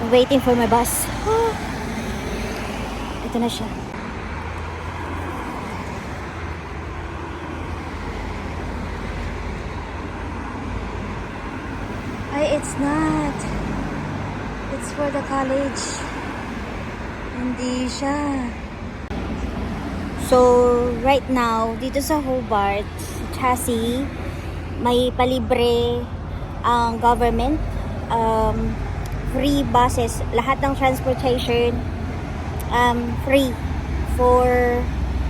waiting for my bus. Ito na siya. Ay, it's not. It's for the college. Hindi siya. So, right now, dito sa Hobart, Chassis, may palibre ang government. Free buses. Lahat ng transportation free for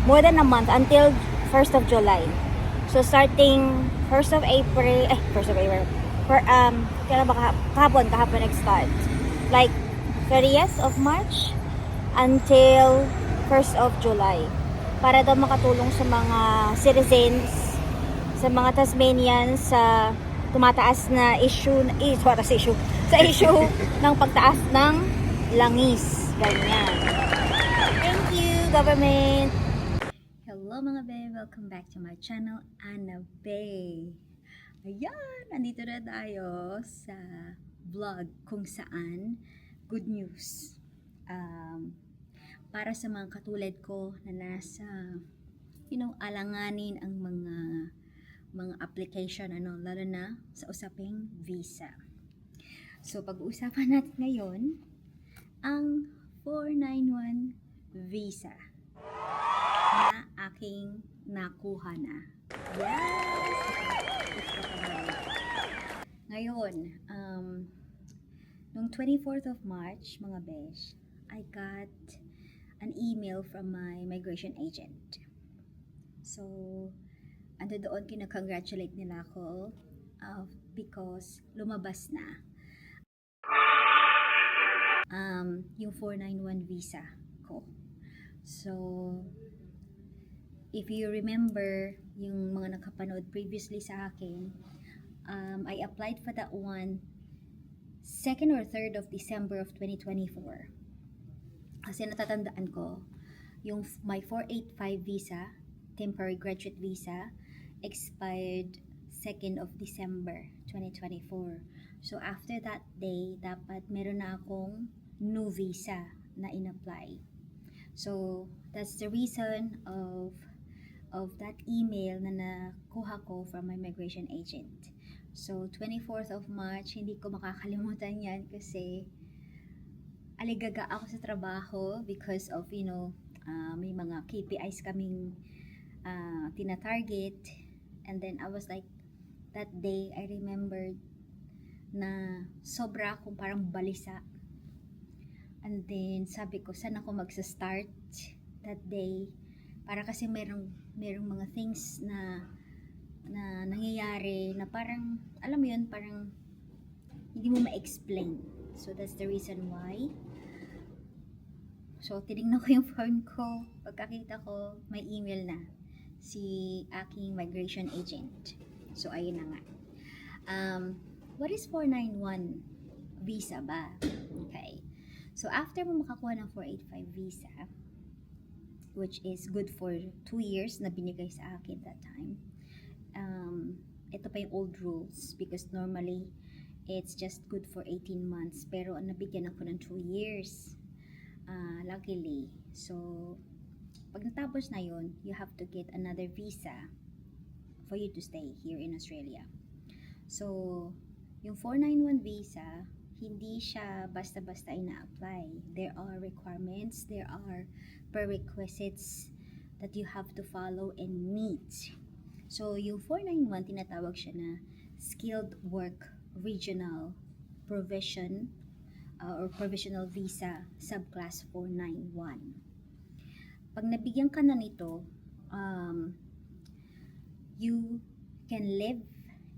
more than a month until 1st of July. So, starting 1st of April, 1st of April, kailan ba kahapon nag-start. Like, 30th of March until 1st of July. Para daw makatulong sa mga citizens, sa mga Tasmanians, sa tumataas na issue ng pagtaas ng langis. Ganyan. Thank you, government! Hello mga bae! Welcome back to my channel, Anna Bae. Ayan! Nandito na tayo sa vlog kung saan good news. Para sa mga katulad ko na nasa, alanganin ang mga application, lalo na sa usaping visa. So, pag-uusapan natin ngayon ang 491 visa na aking nakuha na. Yes! Ngayon, noong 24th of March, mga besh, I got an email from my migration agent. So, doon kinakongratulate nila ako because lumabas na yung 491 visa ko. So, if you remember yung mga nakapanood previously sa akin, I applied for that one 2nd or 3rd of December of 2024. Kasi natatandaan ko, yung my 485 visa, temporary graduate visa, expired 2nd of December 2024. So, after that day, dapat meron na akong new visa na in-apply. So, that's the reason of that email na nakuha ko from my migration agent. So, 24th of March, hindi ko makakalimutan yan kasi aligaga ako sa trabaho because of, may mga KPIs kaming tina-target. And then, I was like, that day, I remembered na sobra akong parang balisa. And then, sabi ko, saan ako magsa-start that day? Para kasi merong mga things na nangyayari na parang, alam mo yun, parang hindi mo ma-explain. So, that's the reason why. So, tinignan ko yung phone ko. Pagkakita ko, may email na si aking migration agent. So, ayun na nga. What is 491 visa ba? Okay. So, after mo makakuha ng 485 visa, which is good for 2 years na binigay sa akin that time, ito pa yung old rules because normally, it's just good for 18 months. Pero nabigyan ako ng 2 years. Luckily. So, pag natapos na yun, you have to get another visa for you to stay here in Australia. So, yung 491 visa, hindi siya basta-basta ina-apply. There are requirements, there are prerequisites that you have to follow and meet. So, yung 491, tinatawag siya na Skilled Work Regional Provision or Provisional Visa Subclass 491. Pag nabigyan ka na nito, you can live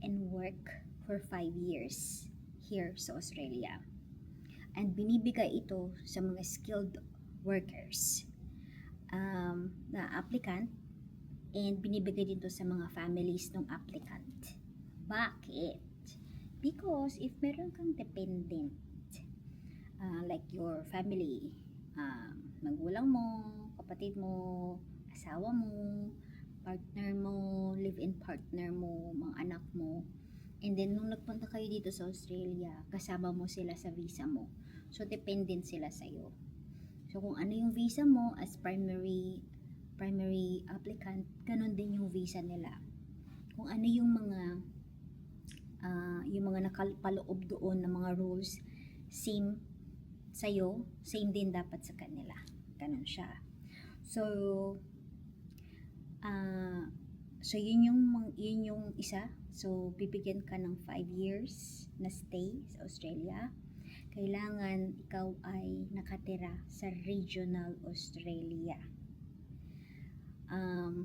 and work for 5 years here sa Australia. And binibigay ito sa mga skilled workers na applicant, and binibigay din to sa mga families ng applicant. Bakit? Because if meron kang dependent, like your family, magulang mo, kapatid mo, asawa mo, partner mo, live-in partner mo, mga anak mo, and then nung nagpunta kayo dito sa Australia, kasama mo sila sa visa mo. So, dependent sila sa'yo. So, kung ano yung visa mo as primary applicant, ganun din yung visa nila. Kung ano yung mga nakapaloob doon ng mga rules, same sa'yo, same din dapat sa kanila. Ganun siya. So, yun yung isa. So, bibigyan ka ng 5 years na stay sa Australia. Kailangan ikaw ay nakatira sa regional Australia.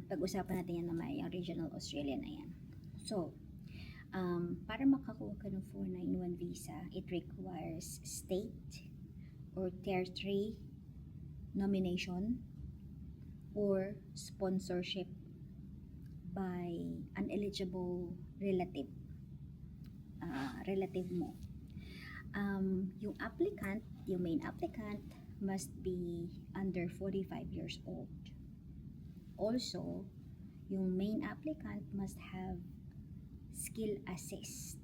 Pag-usapan natin yan naman, yung regional Australia na yan. So, para makakuha ka ng 491 visa, it requires state or territory nomination or sponsorship by an eligible relative mo. Yung applicant, yung main applicant must be under 45 years old. Also, yung main applicant must have skill assessed,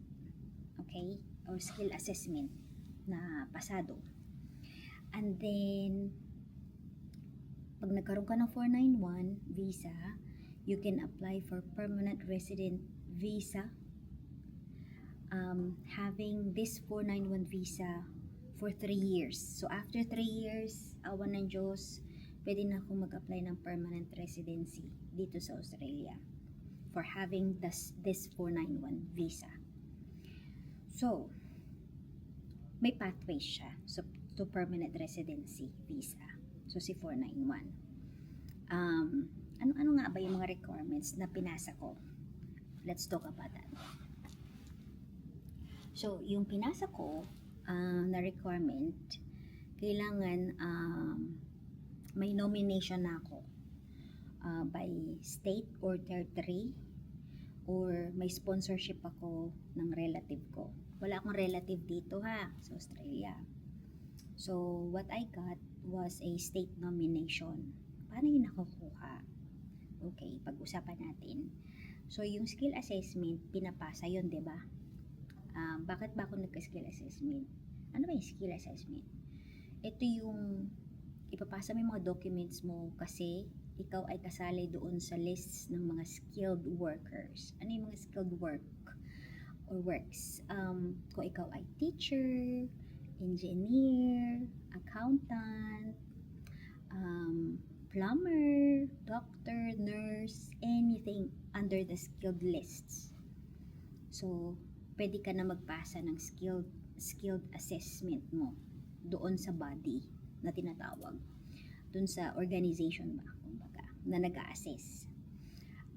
okay, or skill assessment na pasado. And then, pag nagkaroon ka ng 491 visa, you can apply for permanent resident visa, having this 491 visa for 3 years. So, after 3 years, awan ng Diyos, pwede na akong mag-apply ng permanent residency dito sa Australia for having this 491 visa. So, may pathway siya to permanent residency visa. So, si 491. Ano nga ba yung mga requirements na pinasa ko? Let's talk about that. So, yung pinasa ko na requirement, kailangan may nomination na ako by state or territory, or may sponsorship ako ng relative ko. Wala akong relative dito sa Australia. So, what I got was a state nomination. Paano yun nakukuha? Okay, pag-usapan natin. So, yung skill assessment, pinapasa yun, diba? Bakit ba ako nagka-skill assessment? Ano ba yung skill assessment? Ito yung ipapasa mo yung mga documents mo kasi ikaw ay kasali doon sa list ng mga skilled workers. Ano yung mga skilled work or works? Kung ikaw ay teacher, engineer, accountant, plumber, doctor, nurse, anything under the skilled lists. So, pwede ka na magpasa ng skilled assessment mo doon sa body na tinatawag, doon sa organization ba, kumbaga, na nag-a-assess.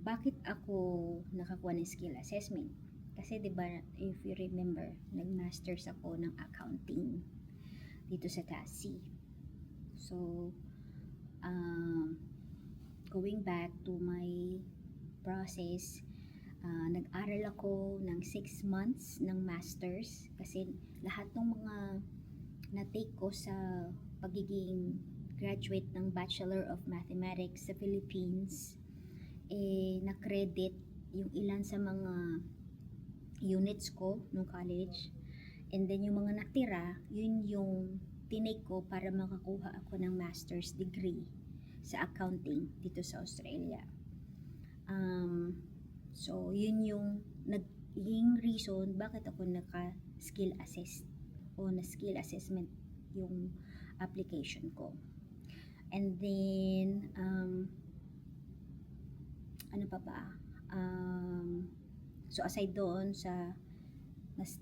Bakit ako nakakuha ng skill assessment? Kasi 'di ba, if you remember, nag-masters ako ng accounting dito sa TASI. So, going back to my process, nag-aral ako ng 6 months ng masters kasi lahat ng mga na-take ko sa pagiging graduate ng Bachelor of Mathematics sa Philippines, na-credit yung ilan sa mga units ko nung college, and then yung mga natira, yun yung tinake ko para makakuha ako ng master's degree sa accounting dito sa Australia. So, yun yung naging reason bakit ako naka-skill assess o na-skill assessment yung application ko. And then, ano pa ba? So, aside doon sa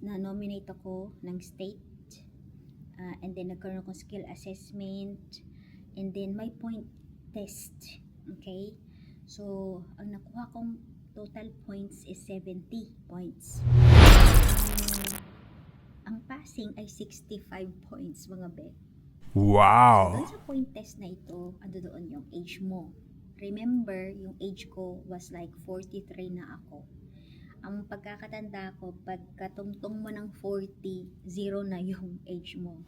na-nominate ako ng state, and then nagkaroon akong skill assessment, and then may point test. Okay? So, ang nakuha kong total points is 70 points. Ang passing ay 65 points, mga be. Wow! So, doon sa point test na ito, ando doon yung age mo. Remember, yung age ko was like 43 na ako. Ang pagkakatanda ko, pagkatungtong mo ng 40, 0 na yung age mo.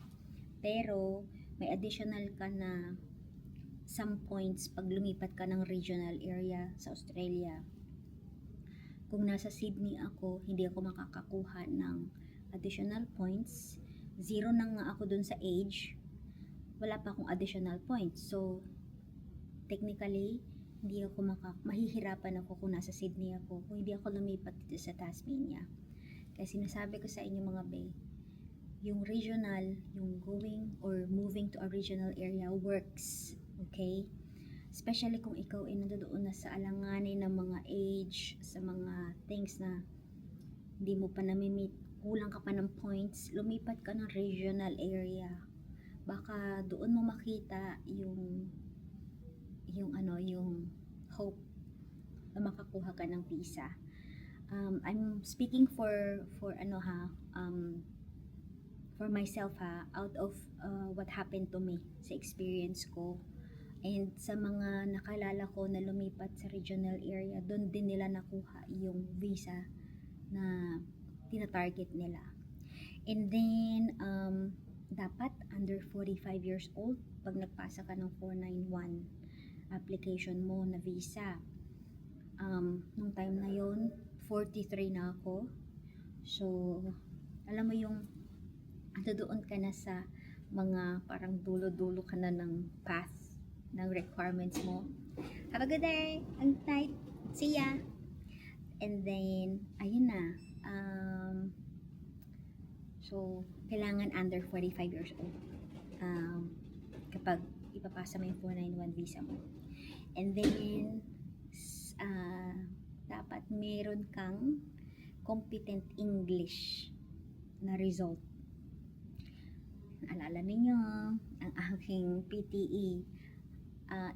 Pero, may additional ka na some points pag lumipat ka ng regional area sa Australia. Kung nasa Sydney ako, hindi ako makakakuha ng additional points. zero na nga ako dun sa age, wala pa akong additional points. So, technically, hindi ako mahihirapan ako kung nasa Sydney ako, kung hindi ako lumipat dito sa Tasmania. Kasi sinasabi ko sa inyo mga be, yung regional, yung going or moving to a regional area works. Okay? Especially kung ikaw ay nandoon na sa alanganin ng mga age, sa mga things na hindi mo pa nami-meet, kulang ka pa ng points, lumipat ka ng regional area. Baka doon mo makita yung hope na makakuha ka ng visa. I'm speaking for myself out of what happened to me sa experience ko, and sa mga nakalala ko na lumipat sa regional area, doon din nila nakuha yung visa na tina-target nila. And then dapat under 45 years old pag nagpasa ka ng 491 application mo na visa. Nung time na yon 43 na ako. So, alam mo yung doon ka na sa mga parang dulo-dulo ka na ng path ng requirements mo. Have a good day and night. See ya. And then, ayun na. So, kailangan under 45 years old kapag ipapasa mo yung 491 visa mo. And then, dapat meron kang competent English na result. Alala ninyo, ang aking PTE,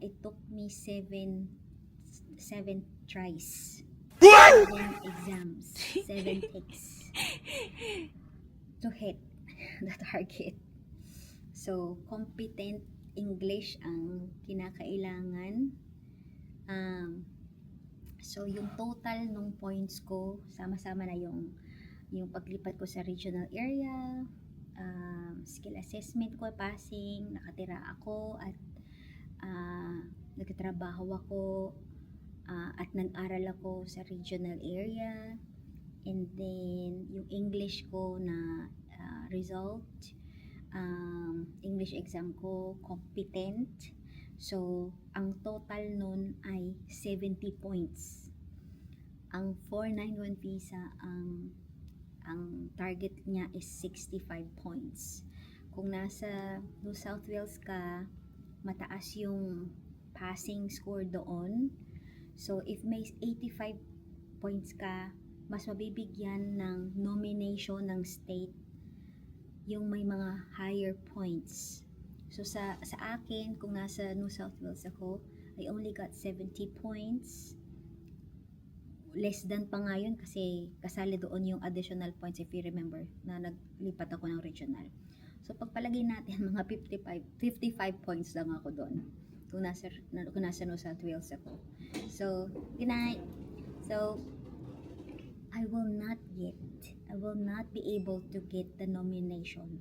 it took me 7 tries, 7 exams, 7 takes to hit the target. So, competent English ang kinakailangan. So, yung total ng points ko, sama-sama na yung paglipat ko sa regional area, skill assessment ko, passing, nakatira ako at nagtatrabaho ako at nag-aral ako sa regional area, and then yung English ko na result, English exam ko, competent. So, ang total nun ay 70 points. Ang 491 visa, ang target niya is 65 points. Kung nasa New South Wales ka, mataas yung passing score doon. So, if may 85 points ka, mas mabibigyan ng nomination ng state yung may mga higher points. So, sa akin, kung nasa New South Wales ako, I only got 70 points. Less than pa nga yun kasi kasali doon yung additional points, if you remember, na naglipat ako ng regional. So, pagpalagay natin, mga 55 points lang ako doon kung nasa New South Wales ako. So, good night. So, I will not be able to get the nomination,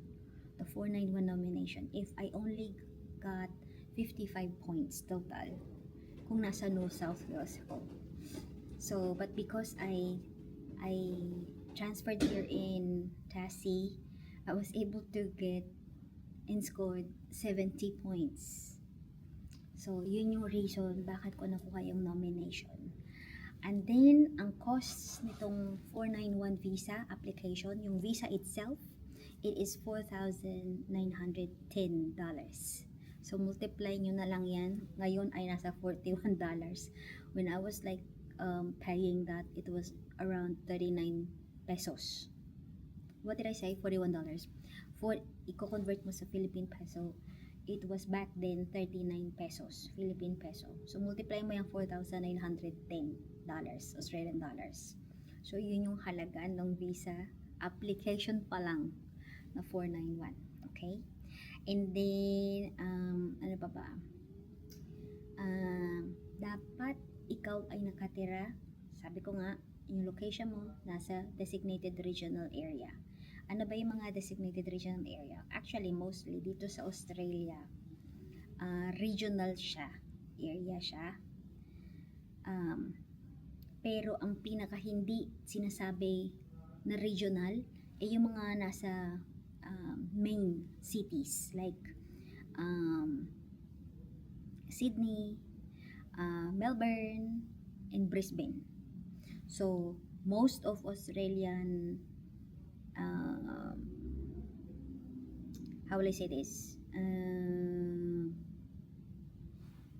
the 491 nomination, if I only got 55 points total kung nasa New South Wales ako. So, but because I transferred here in Tassie, I was able to get and scored 70 points. So, yun yung reason bakit ko nakuha yung nomination. And then, ang cost nitong 491 visa application, yung visa itself, it is $4,910. So, multiply nyo na lang yan. Ngayon ay nasa $41. When I was like paying that, it was around 39 pesos. What did I say? $41. I-convert mo sa Philippine peso, it was back then 39 pesos, Philippine peso. So, multiply mo yung $4,910 Australian dollars. So, yun yung halaga ng visa application pa lang na 491. Okay? And then, ano pa ba? Dapat ikaw ay nakatira, sabi ko nga, yung location mo nasa designated regional area. Ano ba yung mga designated regional area? Actually, mostly dito sa Australia, regional siya, area siya. Pero ang pinaka hindi sinasabi na regional ay yung mga nasa main cities like Sydney, Melbourne, and Brisbane. So most of Australian, how will I say this,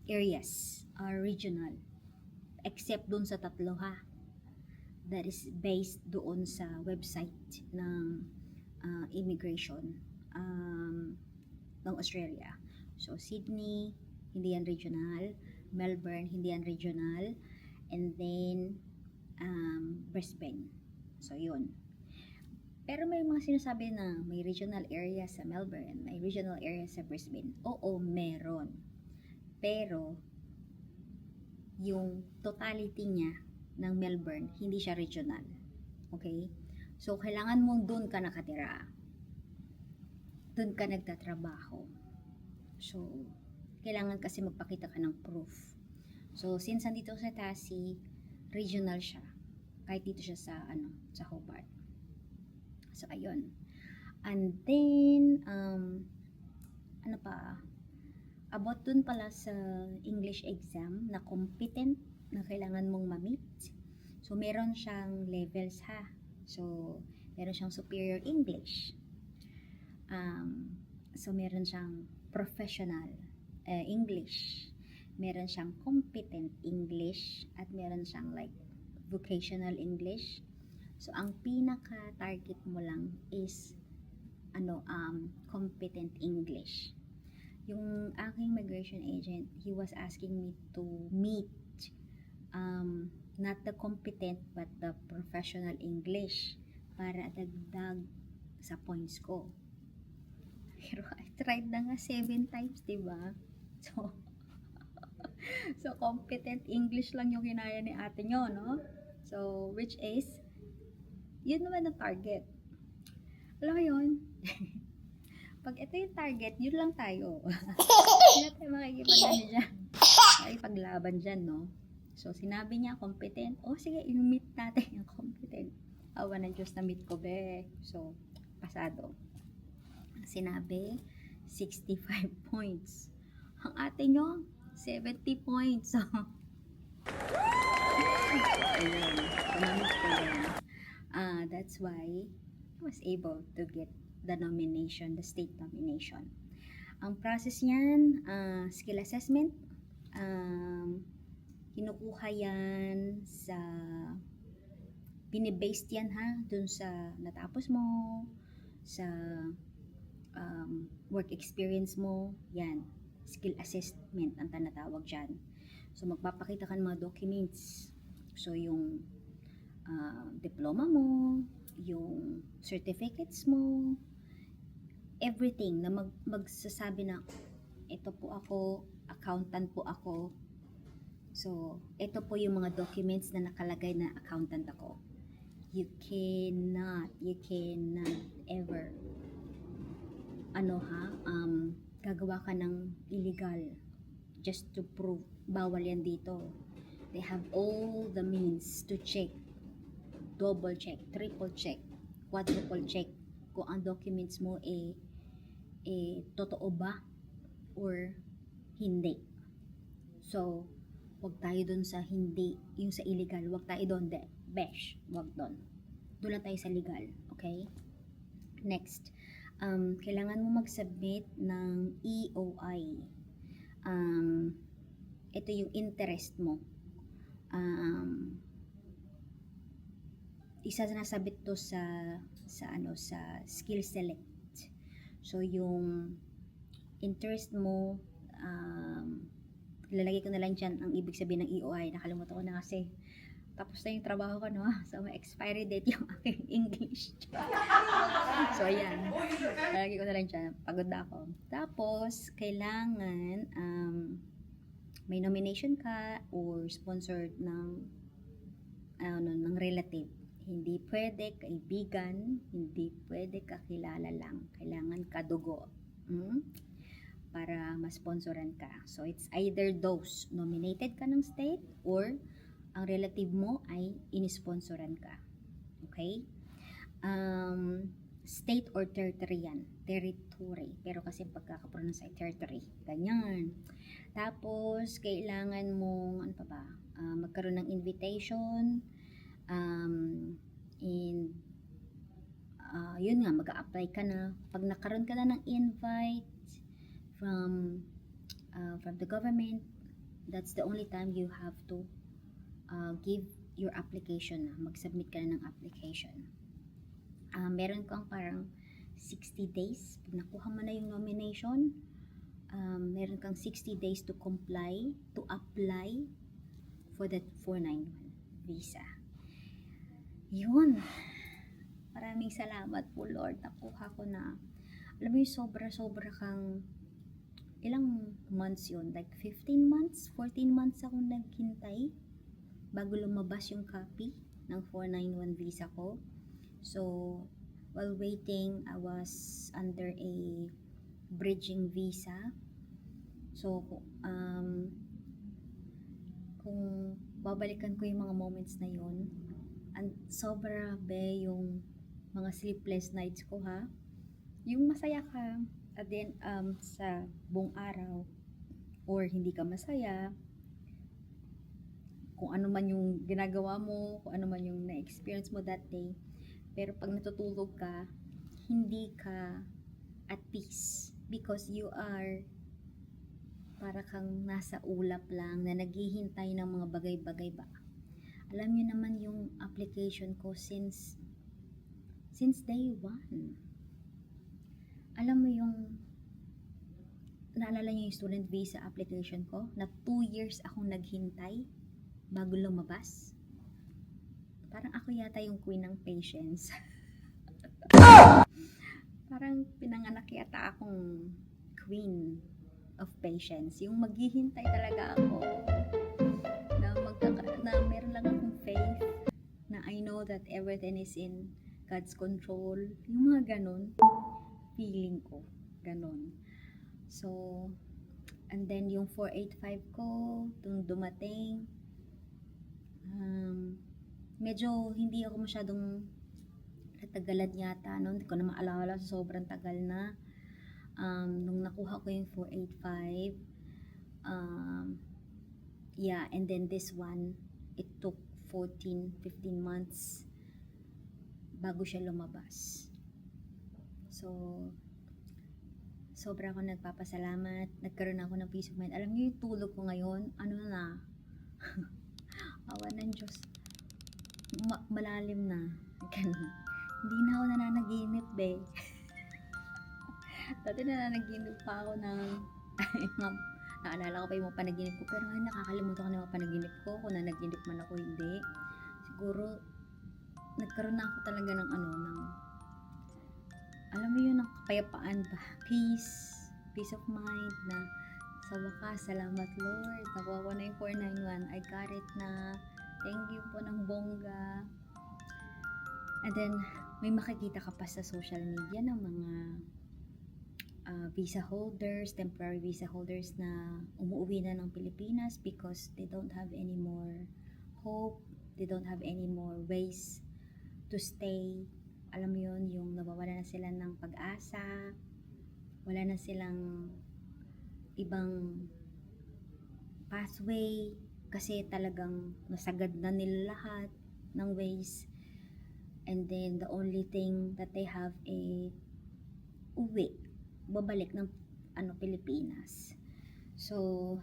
areas are regional, except dun sa tatlo ha, that is based doon sa website ng immigration ng Australia. So Sydney, hindi yan regional. Melbourne, hindi yan regional. And then Brisbane. So yun. Pero may mga sinasabi na may regional area sa Melbourne, may regional area sa Brisbane. Oo, meron. Pero yung totality niya ng Melbourne, hindi siya regional. Okay? So, kailangan mong doon ka nakatira. Doon ka nagtatrabaho. So, kailangan kasi magpakita ka ng proof. So, since nandito sa Tassie, regional siya. Kahit dito siya sa, sa Hobart. So, ayun. And then, ano pa? About dun pala sa English exam na competent na kailangan mong ma-meet. So, meron siyang levels ha. So, meron siyang superior English. So, meron siyang professional English. Meron siyang competent English. At meron siyang like vocational English. So, ang pinaka-target mo lang is competent English. Yung aking migration agent, he was asking me to meet not the competent but the professional English para dagdag sa points ko. Pero I tried na nga 7 times, diba? So competent English lang yung kinaya ni ate nyo, no? So, which is, yun naman ang target. Alam mo yun? Pag ito yung target, yun lang tayo. Hindi natin makikipaglaban dyan, no? So, sinabi niya, competent. O, sige, i-meet natin yung competent. Awa ng Diyos na meet ko, be. So, pasado. Sinabi, 65 points. Ang ate nyo, 70 points. So, ayun. Tumamit ko yun. That's why I was able to get the nomination, the state nomination. Ang process niyan, skill assessment, kinukuha yan sa, binibased yan ha, dun sa natapos mo, sa work experience mo, yan, skill assessment ang tinatawag dyan. So, magpapakita ka ng mga documents. So, yung diploma mo, yung certificates mo, everything na magsasabi na ito po ako, accountant po ako. So, ito po yung mga documents na nakalagay na accountant ako. You cannot ever gagawa ka ng illegal just to prove. Bawal yan dito. They have all the means to check, double check, triple check, quadruple check kung ang documents mo totoo ba or hindi. So, wag tayo dun sa hindi, yung sa illegal, wag tayo dun, besh, wag dun. Doon lang tayo sa legal, okay? Next, kailangan mo mag-submit ng EOI. Ito yung interest mo. Isa na sabit to sa skill select. So yung interest mo, lalagay ko na lang dyan ang ibig sabihin ng EOI. Nakalimutan ko na kasi tapos na yung trabaho ko, no? So may expiry date yung aking English. So ayan, lalagay ko na lang dyan, pagod na ako. Tapos kailangan may nomination ka or sponsored ng relative. Hindi pwede kaibigan, hindi pwede kakilala lang. Kailangan kadugo. Para ma-sponsoran ka. So, it's either those, nominated ka ng state or ang relative mo ay inisponsoran ka. Okay? state or territory yan. Territory. Pero kasi pagkakapronounce ay territory. Ganyan. Tapos, kailangan mong, ano pa ba? Magkaroon ng invitation. And, yun nga, mag-a-apply ka na. Pag nakaroon ka na ng invite from the government, that's the only time you have to give your application na. Mag-submit ka na ng application. Meron kang parang 60 days. Pag nakuha mo na yung nomination, meron kang 60 days to apply for that 491 visa. Yun. Maraming salamat po, Lord. Nakuha ko na. Alam mo yung sobra-sobra kang, ilang months yun? Like 15 months? 14 months akong naghintay bago lumabas yung copy ng 491 visa ko. So, while waiting, I was under a bridging visa. So, kung babalikan ko yung mga moments na yun, sobra be yung mga sleepless nights ko, ha? Yung masaya ka, at then, sa buong araw, or hindi ka masaya, kung ano man yung ginagawa mo, kung ano man yung na-experience mo that day, pero pag natutulog ka, hindi ka at peace because you are para kang nasa ulap lang na naghihintay ng mga bagay-bagay ba. Alam niyo naman yung application ko since day one. Alam mo yung naalala niyo yung student visa application ko na 2 years akong naghintay bago lumabas. Parang ako yata yung queen ng patience. Parang pinanganak yata akong queen of patience. Yung maghihintay talaga ako na meron lang akong faith na I know that everything is in God's control. Yung mga ganun, feeling ko. Ganun. So, and then yung 485 ko, tung dumating, medyo hindi ako masyadong natagalan yata, no? Hindi ko na maalala, sobrang tagal na. Nung nakuha ko yung 485, yeah, and then this one, it took 14-15 months bago siya lumabas. So, sobra ako nagpapasalamat, nagkaroon ako ng peace of mind. Alam niyo yung tulog ko ngayon, ano na, awa ng Diyos, malalim na. Ganun. Hindi na ako nananaginip, be. Dati nananaginip pa ako ng, naalala ko pa yung mga panaginip ko, pero ngayon nakakalimutan ko na yung mga panaginip ko, kung nanaginip man ako, hindi. Siguro, nagkaroon na ako talaga ng alam mo yun, ng kapayapaan ba? Peace of mind na, sa wakas, salamat Lord, nakuha ko na yung 491, I got it na, thank you po ng bongga. And then, may makikita ka pa sa social media ng mga visa holders, temporary visa holders na umuwi na ng Pilipinas because they don't have any more hope, they don't have any more ways to stay. Alam mo yun, yung nawawala na sila ng pag-asa, wala na silang ibang pathway kasi talagang nasagad na nila lahat ng ways. And then, the only thing that they have babalik ng Pilipinas. So,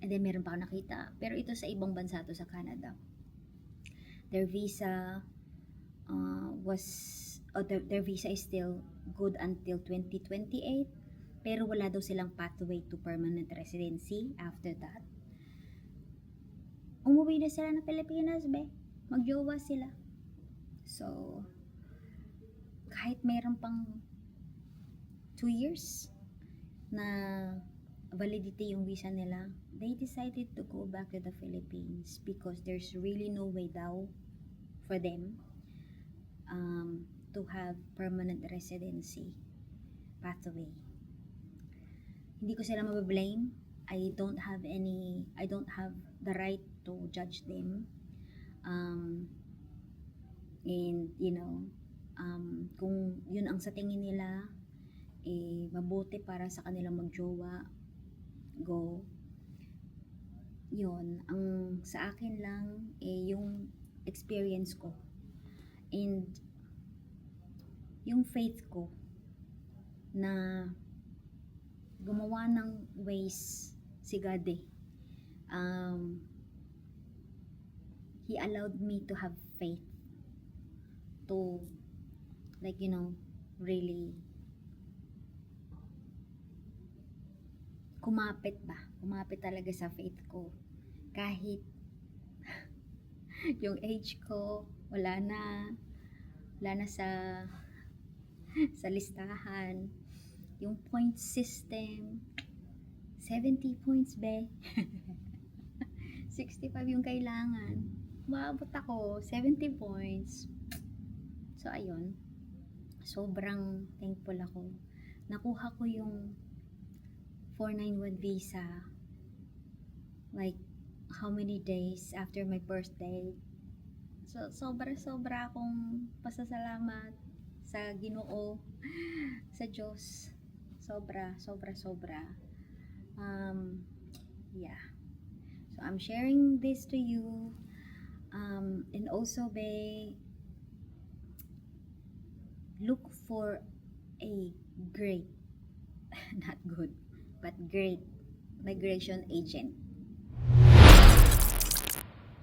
and then meron pa ako nakita. Pero ito sa ibang bansa to, sa Canada. Their visa their visa is still good until 2028. Pero wala daw silang pathway to permanent residency after that. Umuwi na sila ng Pilipinas, be. Magjowa sila. So, kahit meron pang 2 years na validity yung visa nila, they decided to go back to the Philippines because there's really no way daw for them to have permanent residency pathway. Hindi ko sila mabablame. I don't have the right to judge them. And, you know, Kung yun ang sa tingin nila, mabuti para sa kanilang magjowa, go. Yun, ang sa akin lang, yung experience ko. And yung faith ko na gumawa ng ways si God He allowed me to have faith to really kumapit talaga sa faith ko kahit yung age ko wala na sa listahan, yung point system 70 points 65 yung kailangan, maabot ako 70 points. So ayun, sobrang thankful ako. Nakuha ko yung 491 visa like how many days after my birthday. So sobra akong pasasalamat sa Ginoo, sa Diyos. Sobra. Yeah. So I'm sharing this to you, and also look for a great, not good, but great migration agent.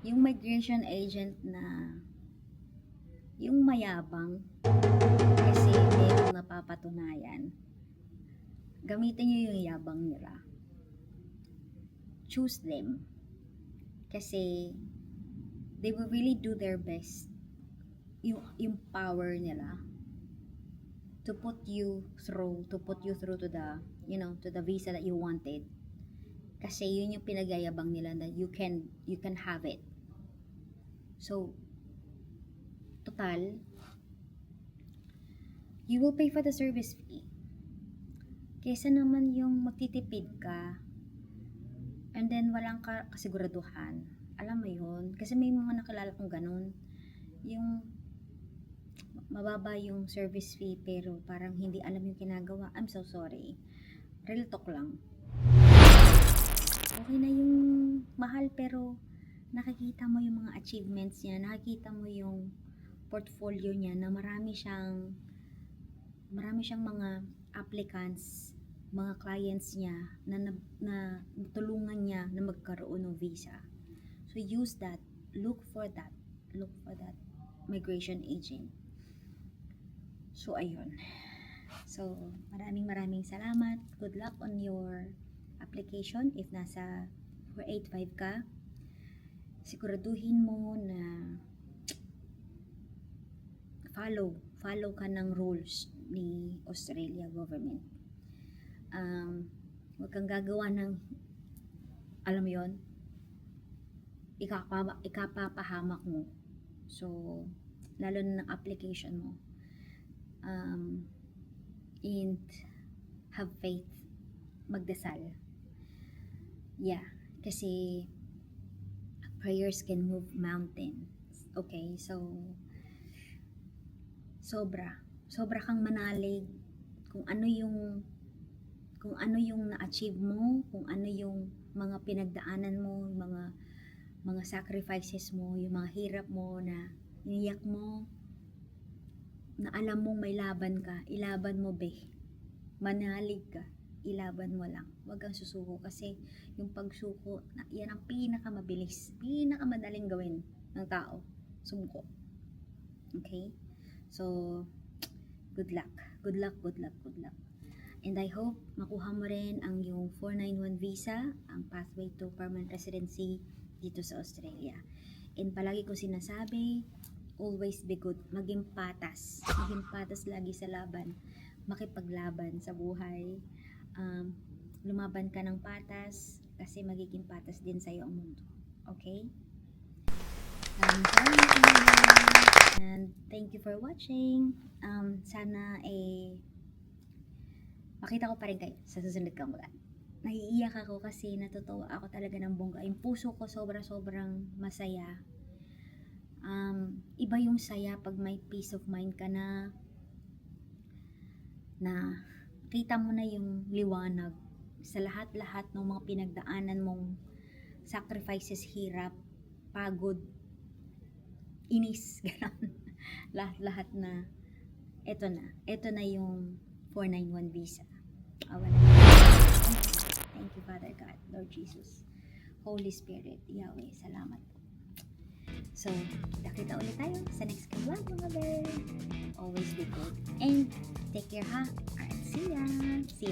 Yung migration agent na yung mayabang kasi merong napapatunayan. Gamitin nyo yung yabang nila. Choose them. Kasi they will really do their best. Yung power nila to put you through to the, to the visa that you wanted. Kasi yun yung pinagayabang nila na you can have it. So, total, you will pay for the service fee. Kesa naman yung magtitipid ka and then walang kasiguraduhan. Alam mo yun? Kasi may mga nakilala kong ganun. Yung mababa yung service fee pero parang hindi alam yung ginagawa. I'm so sorry. Real talk lang. Okay na yung mahal pero nakikita mo yung mga achievements niya, nakikita mo yung portfolio niya na marami siyang mga applicants, mga clients niya na tulungan niya na magkaroon ng visa. So use that, look for that migration agent. So ayun. So maraming salamat. Good luck on your application. If nasa 485 ka, siguraduhin mo na follow ka ng rules ni Australia government. Huwag kang gagawa ng, alam mo yun, ikapapahamak mo. So, lalo na ng application mo. And have faith. Magdasal. Yeah, kasi prayers can move mountains. Okay, so sobra kang manalig kung ano yung na-achieve mo, kung ano yung mga pinagdaanan mo, yung mga sacrifices mo, yung mga hirap mo na iniyak mo, na alam mong may laban ka, ilaban mo manalig ka, ilaban mo lang. Huwag kang susuko kasi yung pagsuko, yan ang pinakamadaling gawin ng tao. Sumuko. Okay? So, good luck. And I hope makuha mo rin ang yung 491 visa, ang pathway to permanent residency dito sa Australia. And palagi ko sinasabi, always be good. Maging patas lagi sa laban. Makipaglaban sa buhay. Lumaban ka ng patas kasi magiging patas din sa'yo ang mundo. Okay? And thank you for watching. Sana makita ko pa rin kayo sa susunod kong vlog. Naiiyak ako kasi natutuwa ako talaga ng bongga. Yung puso ko sobrang masaya. Iba yung saya pag may peace of mind ka na kita mo na yung liwanag sa lahat-lahat ng mga pinagdaanan mong sacrifices, hirap, pagod, inis, gano'n. Lahat-lahat na ito na yung 491 visa. Wala. Thank you, Father God, Lord Jesus, Holy Spirit, Yahweh, salamat. So, kita ulit tayo sa next vlog, mga bear. Always be good and take care, ha? Alright, see ya